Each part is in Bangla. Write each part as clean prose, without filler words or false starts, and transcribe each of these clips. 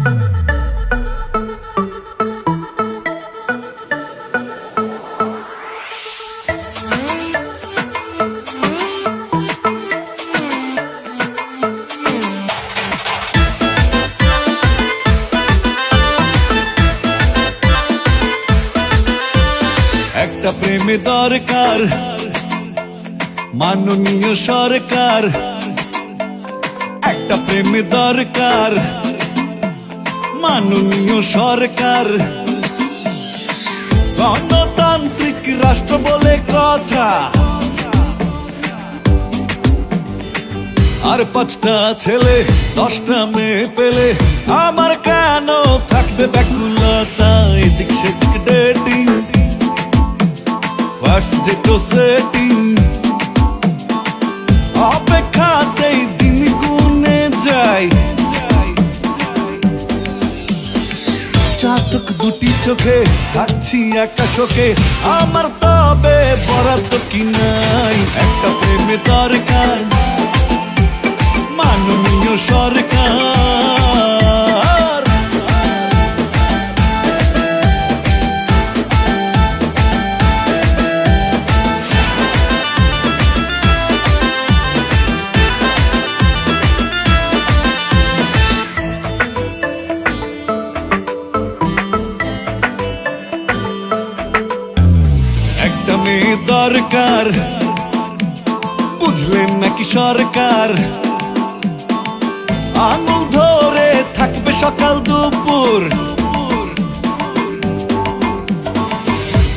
একটা প্রেমে দরকার মাননীয় সরকার, একটা প্রেমে দরকার মাননীয় সরকার। গণতান্ত্রিক রাষ্ট্র বলে কথা, আর 5টা ছেলে 10টা মেয়ে পেলে আমার কেন থাকবে ব্যাকুলতা? এদিক সেদিক ডেটিং, ফার্স্ট ডেট সেটিং, অপেক্ষাতেই দিন গুনে যায়। চাতক দুটি চোখে থাকছি একা শোকে, আমার তবে বরাদ্দ কি নাই? একটা প্রেমে দরকার মাননীয় সরকার। একটা মেয়ে দরকার, বুঝলেন নাকি সরকার? আঙুল ধরে থাকবে সকাল দুপুর,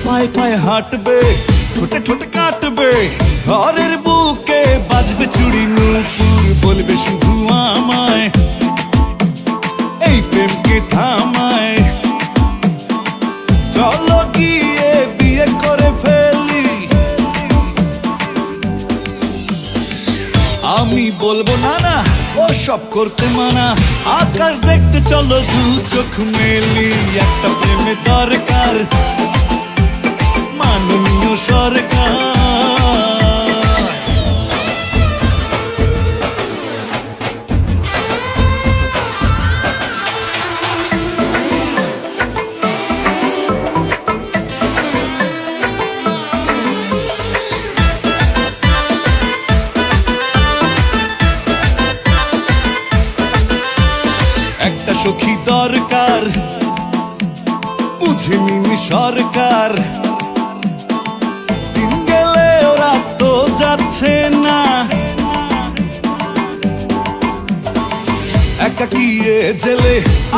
পায়ে পায়ে হাঁটবে, ঠোঁটে ঠোঁটে কাটবে, ঘরের বুকে বাজবে চুড়ি নূপুর। বলবে শুধু আমায়, এই প্রেমকে থামায়, চলো গিয়ে বিয়ে করে ফেলি। আমি বলবো না না, ও সব করতে মানা, আকাশ দেখতে চলো দু চোখ মেলি। একটা প্রেমে দরকার মাননীয় সরকার। একটা সখী দরকার, বুঝে নিনি সরকার। দিন গেলে ওরা তো যাচ্ছে না, একাকিয়ে জেলে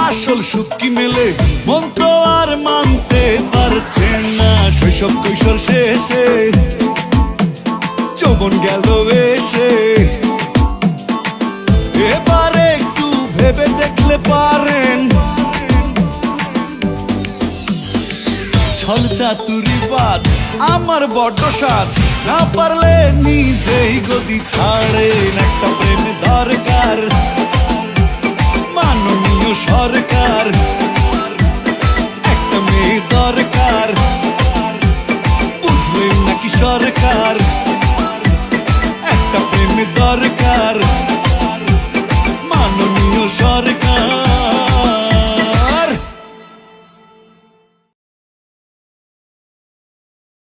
আসল সুখ কি মেলে? মন তো আর মানতে পারছে না। শৈশব কৈশোর শেষে যৌবন গেল এসে, এবারে একটু ভেবে দেখলে পারেন, ছল চাতুরি বাদ আমার বড্ড সাজ, না পারলে নিজেই গদি ছাড়েন। একটা প্রেমে দরকার মাননীয় সরকার, একটা মেয়ে দরকার, বুঝলেন নাকি সরকার? একটা প্রেমে দরকার